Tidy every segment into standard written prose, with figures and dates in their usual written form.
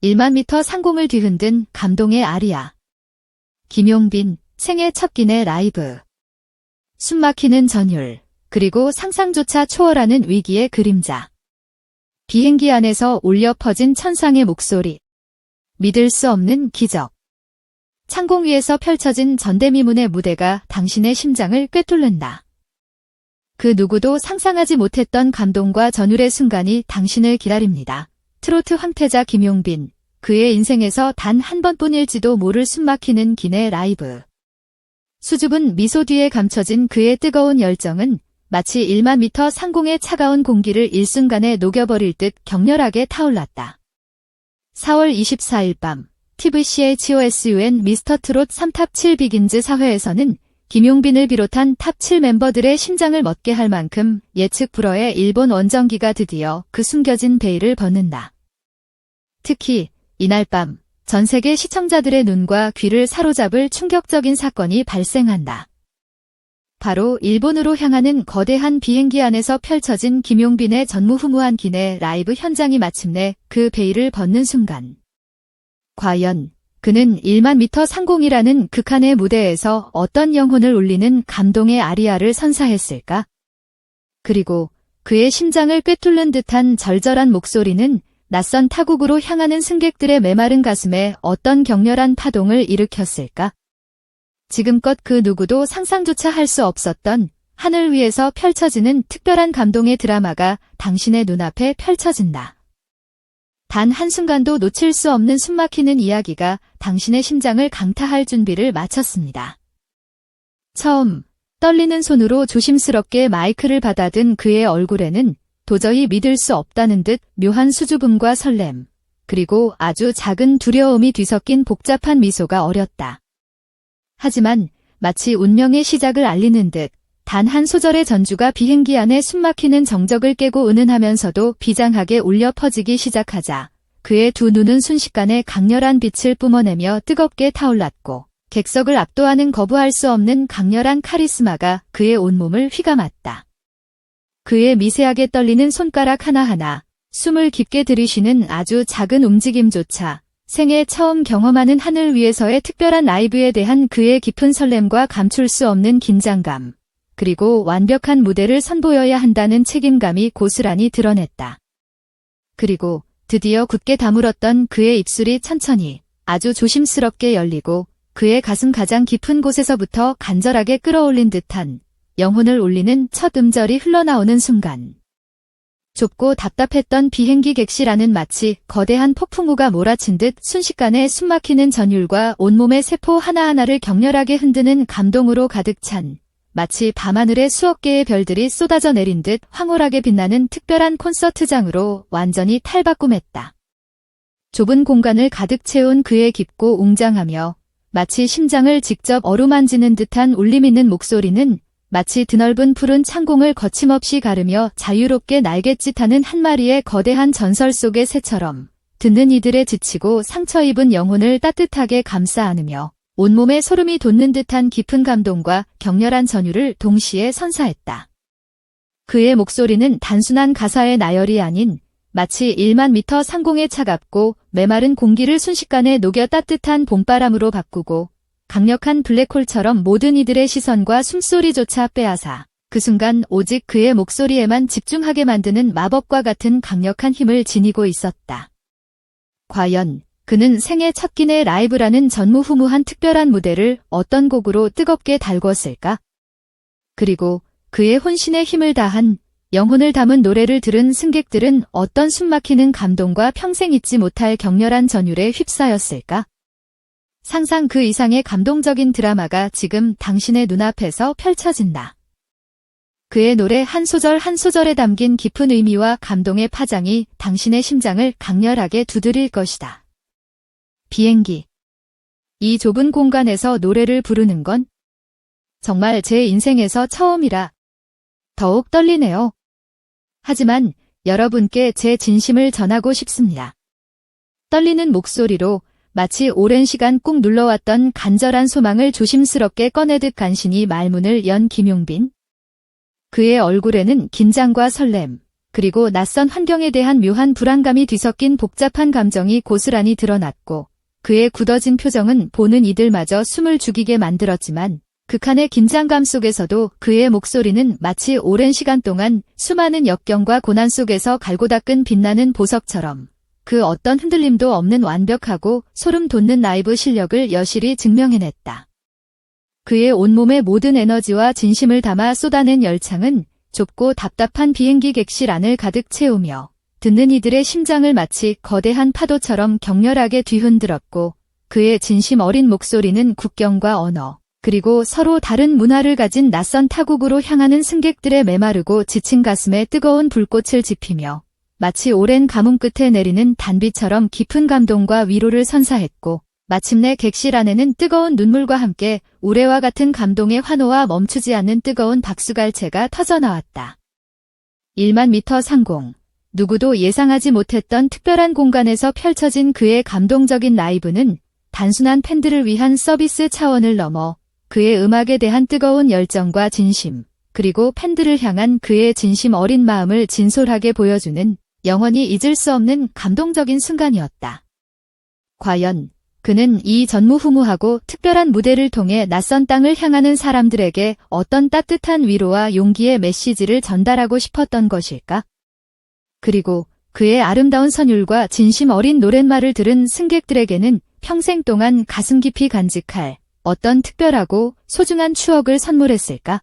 1만 미터 상공을 뒤흔든 감동의 아리아. 김용빈, 생애 첫 기내 라이브. 숨막히는 전율, 그리고 상상조차 초월하는 위기의 그림자. 비행기 안에서 울려 퍼진 천상의 목소리. 믿을 수 없는 기적. 창공 위에서 펼쳐진 전대미문의 무대가 당신의 심장을 꿰뚫는다. 그 누구도 상상하지 못했던 감동과 전율의 순간이 당신을 기다립니다. 트로트 황태자 김용빈, 그의 인생에서 단 한 번뿐일지도 모를 숨막히는 기내 라이브. 수줍은 미소 뒤에 감춰진 그의 뜨거운 열정은 마치 1만 미터 상공의 차가운 공기를 일순간에 녹여버릴 듯 격렬하게 타올랐다. 4월 24일 밤 TVCHOSUN 미스터트롯 3탑 7 비긴즈 사회에서는 김용빈을 비롯한 탑 7 멤버들의 심장을 멎게 할 만큼 예측 불허의 일본 원정기가 드디어 그 숨겨진 베일을 벗는다. 특히 이날 밤 전 세계 시청자들의 눈과 귀를 사로잡을 충격적인 사건이 발생한다. 바로 일본으로 향하는 거대한 비행기 안에서 펼쳐진 김용빈의 전무후무한 기내 라이브 현장이 마침내 그 베일을 벗는 순간. 과연 그는 1만 미터 상공이라는 극한의 무대에서 어떤 영혼을 울리는 감동의 아리아를 선사했을까? 그리고 그의 심장을 꿰뚫는 듯한 절절한 목소리는 낯선 타국으로 향하는 승객들의 메마른 가슴에 어떤 격렬한 파동을 일으켰을까? 지금껏 그 누구도 상상조차 할 수 없었던 하늘 위에서 펼쳐지는 특별한 감동의 드라마가 당신의 눈앞에 펼쳐진다. 단 한순간도 놓칠 수 없는 숨막히는 이야기가 당신의 심장을 강타할 준비를 마쳤습니다. 처음 떨리는 손으로 조심스럽게 마이크를 받아든 그의 얼굴에는 도저히 믿을 수 없다는 듯 묘한 수줍음과 설렘, 그리고 아주 작은 두려움이 뒤섞인 복잡한 미소가 어렸다. 하지만 마치 운명의 시작을 알리는 듯 단 한 소절의 전주가 비행기 안에 숨막히는 정적을 깨고 은은하면서도 비장하게 울려 퍼지기 시작하자 그의 두 눈은 순식간에 강렬한 빛을 뿜어내며 뜨겁게 타올랐고 객석을 압도하는 거부할 수 없는 강렬한 카리스마가 그의 온몸을 휘감았다. 그의 미세하게 떨리는 손가락 하나하나, 숨을 깊게 들이쉬는 아주 작은 움직임조차 생애 처음 경험하는 하늘 위에서의 특별한 라이브에 대한 그의 깊은 설렘과 감출 수 없는 긴장감, 그리고 완벽한 무대를 선보여야 한다는 책임감이 고스란히 드러냈다. 그리고 드디어 굳게 다물었던 그의 입술이 천천히 아주 조심스럽게 열리고 그의 가슴 가장 깊은 곳에서부터 간절하게 끌어올린 듯한 영혼을 울리는 첫 음절이 흘러나오는 순간. 좁고 답답했던 비행기 객실 안은 마치 거대한 폭풍우가 몰아친 듯 순식간에 숨막히는 전율과 온몸의 세포 하나하나를 격렬하게 흔드는 감동으로 가득 찬 마치 밤하늘에 수억 개의 별들이 쏟아져 내린 듯 황홀하게 빛나는 특별한 콘서트장으로 완전히 탈바꿈했다. 좁은 공간을 가득 채운 그의 깊고 웅장하며 마치 심장을 직접 어루만지는 듯한 울림 있는 목소리는 마치 드넓은 푸른 창공을 거침없이 가르며 자유롭게 날갯짓하는 한 마리의 거대한 전설 속의 새처럼 듣는 이들의 지치고 상처 입은 영혼을 따뜻하게 감싸 안으며 온몸에 소름이 돋는 듯한 깊은 감동과 격렬한 전율을 동시에 선사했다. 그의 목소리는 단순한 가사의 나열이 아닌 마치 1만 미터 상공의 차갑고 메마른 공기를 순식간에 녹여 따뜻한 봄바람으로 바꾸고 강력한 블랙홀처럼 모든 이들의 시선과 숨소리조차 빼앗아 그 순간 오직 그의 목소리에만 집중하게 만드는 마법과 같은 강력한 힘을 지니고 있었다. 과연 그는 생애 첫 기내 라이브라는 전무후무한 특별한 무대를 어떤 곡으로 뜨겁게 달궜을까? 그리고 그의 혼신의 힘을 다한 영혼을 담은 노래를 들은 승객들은 어떤 숨막히는 감동과 평생 잊지 못할 격렬한 전율에 휩싸였을까? 상상 그 이상의 감동적인 드라마가 지금 당신의 눈앞에서 펼쳐진다. 그의 노래 한 소절 한 소절에 담긴 깊은 의미와 감동의 파장이 당신의 심장을 강렬하게 두드릴 것이다. 비행기. 이 좁은 공간에서 노래를 부르는 건 정말 제 인생에서 처음이라 더욱 떨리네요. 하지만 여러분께 제 진심을 전하고 싶습니다. 떨리는 목소리로 마치 오랜 시간 꾹 눌러왔던 간절한 소망을 조심스럽게 꺼내듯 간신히 말문을 연 김용빈. 그의 얼굴에는 긴장과 설렘, 그리고 낯선 환경에 대한 묘한 불안감이 뒤섞인 복잡한 감정이 고스란히 드러났고 그의 굳어진 표정은 보는 이들마저 숨을 죽이게 만들었지만 극한의 긴장감 속에서도 그의 목소리는 마치 오랜 시간 동안 수많은 역경과 고난 속에서 갈고 닦은 빛나는 보석처럼 그 어떤 흔들림도 없는 완벽하고 소름 돋는 라이브 실력을 여실히 증명해냈다. 그의 온몸의 모든 에너지와 진심을 담아 쏟아낸 열창은 좁고 답답한 비행기 객실 안을 가득 채우며 듣는 이들의 심장을 마치 거대한 파도처럼 격렬하게 뒤흔들었고 그의 진심 어린 목소리는 국경과 언어 그리고 서로 다른 문화를 가진 낯선 타국으로 향하는 승객들의 메마르고 지친 가슴에 뜨거운 불꽃을 지피며 마치 오랜 가뭄 끝에 내리는 단비처럼 깊은 감동과 위로를 선사했고 마침내 객실 안에는 뜨거운 눈물과 함께 우레와 같은 감동의 환호와 멈추지 않는 뜨거운 박수갈채가 터져나왔다. 1만 미터 상공. 누구도 예상하지 못했던 특별한 공간에서 펼쳐진 그의 감동적인 라이브는 단순한 팬들을 위한 서비스 차원을 넘어 그의 음악에 대한 뜨거운 열정과 진심, 그리고 팬들을 향한 그의 진심 어린 마음을 진솔하게 보여주는 영원히 잊을 수 없는 감동적인 순간이었다. 과연 그는 이 전무후무하고 특별한 무대를 통해 낯선 땅을 향하는 사람들에게 어떤 따뜻한 위로와 용기의 메시지를 전달하고 싶었던 것일까? 그리고 그의 아름다운 선율과 진심 어린 노랫말을 들은 승객들에게는 평생 동안 가슴 깊이 간직할 어떤 특별하고 소중한 추억을 선물했을까?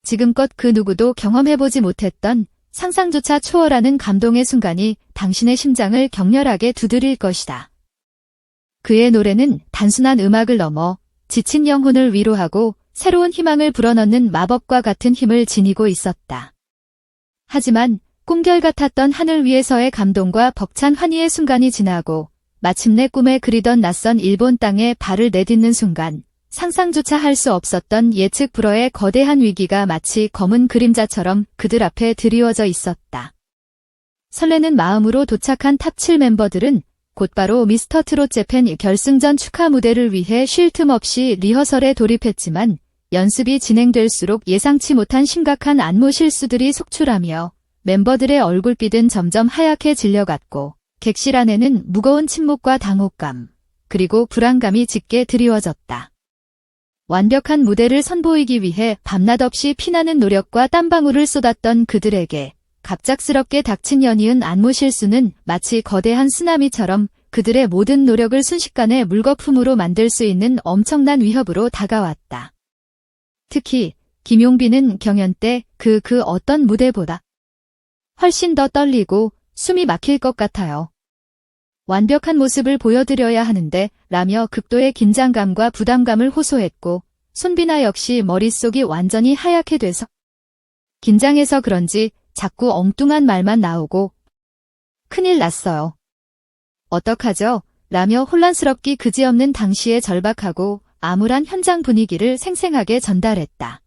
지금껏 그 누구도 경험해보지 못했던 상상조차 초월하는 감동의 순간이 당신의 심장을 격렬하게 두드릴 것이다. 그의 노래는 단순한 음악을 넘어 지친 영혼을 위로하고 새로운 희망을 불어넣는 마법과 같은 힘을 지니고 있었다. 하지만 꿈결 같았던 하늘 위에서의 감동과 벅찬 환희의 순간이 지나고 마침내 꿈에 그리던 낯선 일본 땅에 발을 내딛는 순간 상상조차 할 수 없었던 예측 불허의 거대한 위기가 마치 검은 그림자처럼 그들 앞에 드리워져 있었다. 설레는 마음으로 도착한 탑 7 멤버들은 곧바로 미스터 트롯 재팬 결승전 축하 무대를 위해 쉴 틈 없이 리허설에 돌입했지만 연습이 진행될수록 예상치 못한 심각한 안무 실수들이 속출하며 멤버들의 얼굴빛은 점점 하얗게 질려갔고 객실 안에는 무거운 침묵과 당혹감, 그리고 불안감이 짙게 드리워졌다. 완벽한 무대를 선보이기 위해 밤낮 없이 피나는 노력과 땀방울을 쏟았던 그들에게 갑작스럽게 닥친 연이은 안무 실수는 마치 거대한 쓰나미처럼 그들의 모든 노력을 순식간에 물거품으로 만들 수 있는 엄청난 위협으로 다가왔다. 특히 김용빈은 경연 때 그 어떤 무대보다 훨씬 더 떨리고 숨이 막힐 것 같아요. 완벽한 모습을 보여드려야 하는데 라며 극도의 긴장감과 부담감을 호소했고 손비나 역시 머릿속이 완전히 하얗게 돼서 긴장해서 그런지 자꾸 엉뚱한 말만 나오고 큰일 났어요. 어떡하죠? 라며 혼란스럽기 그지없는 당시의 절박하고 암울한 현장 분위기를 생생하게 전달했다.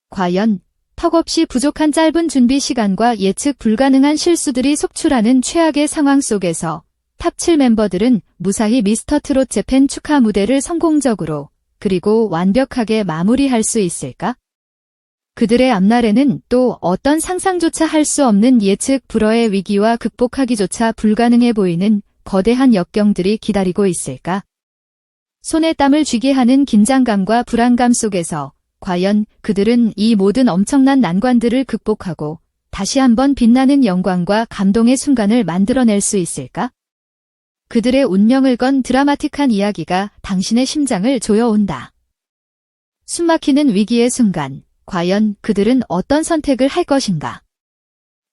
과연 턱없이 부족한 짧은 준비 시간과 예측 불가능한 실수들이 속출하는 최악의 상황 속에서 탑 7 멤버들은 무사히 미스터 트롯 재팬 축하 무대를 성공적으로 그리고 완벽하게 마무리할 수 있을까? 그들의 앞날에는 또 어떤 상상조차 할 수 없는 예측 불허의 위기와 극복하기조차 불가능해 보이는 거대한 역경들이 기다리고 있을까? 손에 땀을 쥐게 하는 긴장감과 불안감 속에서 과연 그들은 이 모든 엄청난 난관들을 극복하고 다시 한번 빛나는 영광과 감동의 순간을 만들어낼 수 있을까? 그들의 운명을 건 드라마틱한 이야기가 당신의 심장을 조여온다. 숨막히는 위기의 순간, 과연 그들은 어떤 선택을 할 것인가?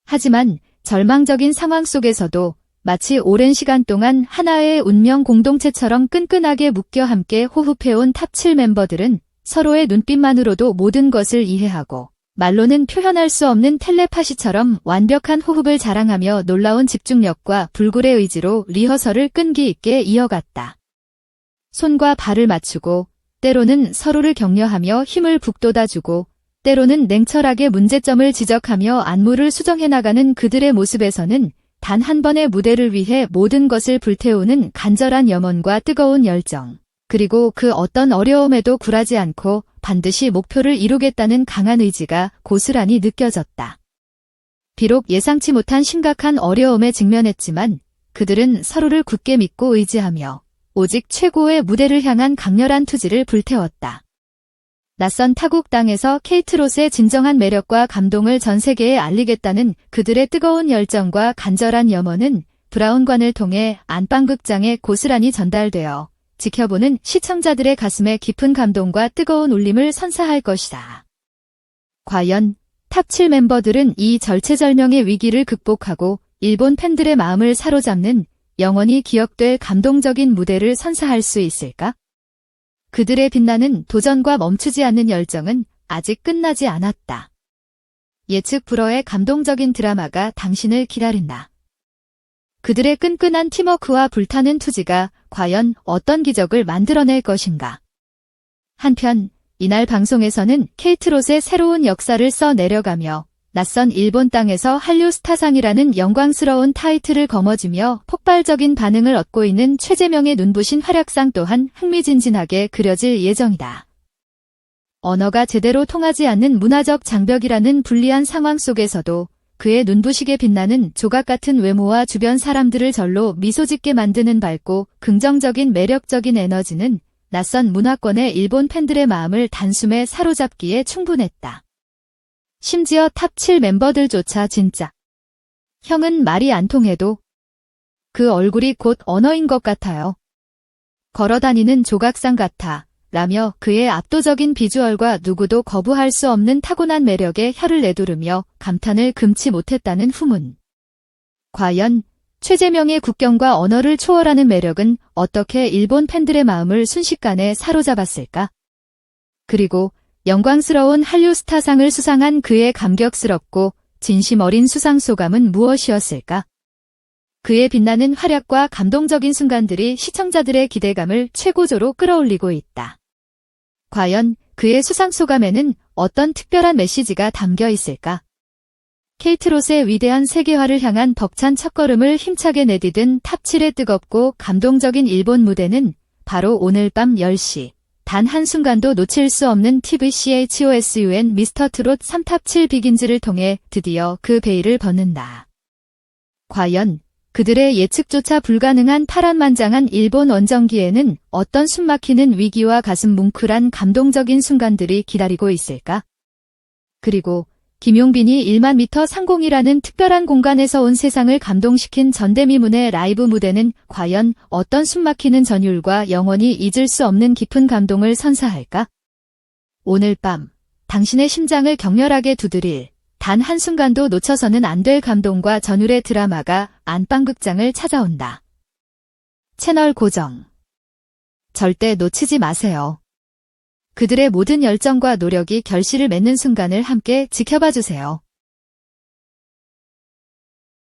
하지만 절망적인 상황 속에서도 마치 오랜 시간 동안 하나의 운명 공동체처럼 끈끈하게 묶여 함께 호흡해온 탑 7 멤버들은 서로의 눈빛만으로도 모든 것을 이해하고 말로는 표현할 수 없는 텔레파시처럼 완벽한 호흡을 자랑하며 놀라운 집중력과 불굴의 의지로 리허설을 끈기 있게 이어갔다. 손과 발을 맞추고 때로는 서로를 격려하며 힘을 북돋아주고 때로는 냉철하게 문제점을 지적하며 안무를 수정해 나가는 그들의 모습에서는 단 한 번의 무대를 위해 모든 것을 불태우는 간절한 염원과 뜨거운 열정, 그리고 그 어떤 어려움에도 굴하지 않고 반드시 목표를 이루겠다는 강한 의지가 고스란히 느껴졌다. 비록 예상치 못한 심각한 어려움에 직면했지만 그들은 서로를 굳게 믿고 의지하며 오직 최고의 무대를 향한 강렬한 투지를 불태웠다. 낯선 타국 땅에서 케이트롯의 진정한 매력과 감동을 전 세계에 알리겠다는 그들의 뜨거운 열정과 간절한 염원은 브라운관을 통해 안방극장에 고스란히 전달되어 지켜보는 시청자들의 가슴에 깊은 감동과 뜨거운 울림을 선사할 것이다. 과연 탑 7 멤버들은 이 절체절명의 위기를 극복하고 일본 팬들의 마음을 사로잡는 영원히 기억될 감동적인 무대를 선사할 수 있을까? 그들의 빛나는 도전과 멈추지 않는 열정은 아직 끝나지 않았다. 예측 불허의 감동적인 드라마가 당신을 기다린다. 그들의 끈끈한 팀워크와 불타는 투지가 과연 어떤 기적을 만들어낼 것인가? 한편 이날 방송에서는 케이트롯의 새로운 역사를 써내려가며 낯선 일본 땅에서 한류 스타상이라는 영광스러운 타이틀을 거머쥐며 폭발적인 반응을 얻고 있는 최재명의 눈부신 활약상 또한 흥미진진하게 그려질 예정이다. 언어가 제대로 통하지 않는 문화적 장벽이라는 불리한 상황 속에서도 그의 눈부시게 빛나는 조각 같은 외모와 주변 사람들을 절로 미소 짓게 만드는 밝고 긍정적인 매력적인 에너지는 낯선 문화권의 일본 팬들의 마음을 단숨에 사로잡기에 충분했다. 심지어 탑 7 멤버들조차 진짜 형은 말이 안 통해도 그 얼굴이 곧 언어인 것 같아요. 걸어다니는 조각상 같아 라며 그의 압도적인 비주얼과 누구도 거부할 수 없는 타고난 매력에 혀를 내두르며 감탄을 금치 못했다는 후문. 과연 최재명의 국경과 언어를 초월하는 매력은 어떻게 일본 팬들의 마음을 순식간에 사로잡았을까? 그리고 영광스러운 한류 스타상을 수상한 그의 감격스럽고 진심 어린 수상 소감은 무엇이었을까? 그의 빛나는 활약과 감동적인 순간들이 시청자들의 기대감을 최고조로 끌어올리고 있다. 과연 그의 수상 소감에는 어떤 특별한 메시지가 담겨 있을까? 케이트롯의 위대한 세계화를 향한 벅찬 첫걸음을 힘차게 내디딘 탑 7의 뜨겁고 감동적인 일본 무대는 바로 오늘 밤 10시 단 한순간도 놓칠 수 없는 TVCHOSUN 미스터 트롯 3탑 7 비긴즈를 통해 드디어 그 베일을 벗는다. 과연 그들의 예측조차 불가능한 파란만장한 일본 원정기에는 어떤 숨막히는 위기와 가슴 뭉클한 감동적인 순간들이 기다리고 있을까? 그리고 김용빈이 1만 미터 상공이라는 특별한 공간에서 온 세상을 감동시킨 전대미문의 라이브 무대는 과연 어떤 숨막히는 전율과 영원히 잊을 수 없는 깊은 감동을 선사할까? 오늘 밤 당신의 심장을 격렬하게 두드릴 단 한순간도 놓쳐서는 안 될 감동과 전율의 드라마가 안방극장을 찾아온다. 채널 고정. 절대 놓치지 마세요. 그들의 모든 열정과 노력이 결실을 맺는 순간을 함께 지켜봐 주세요.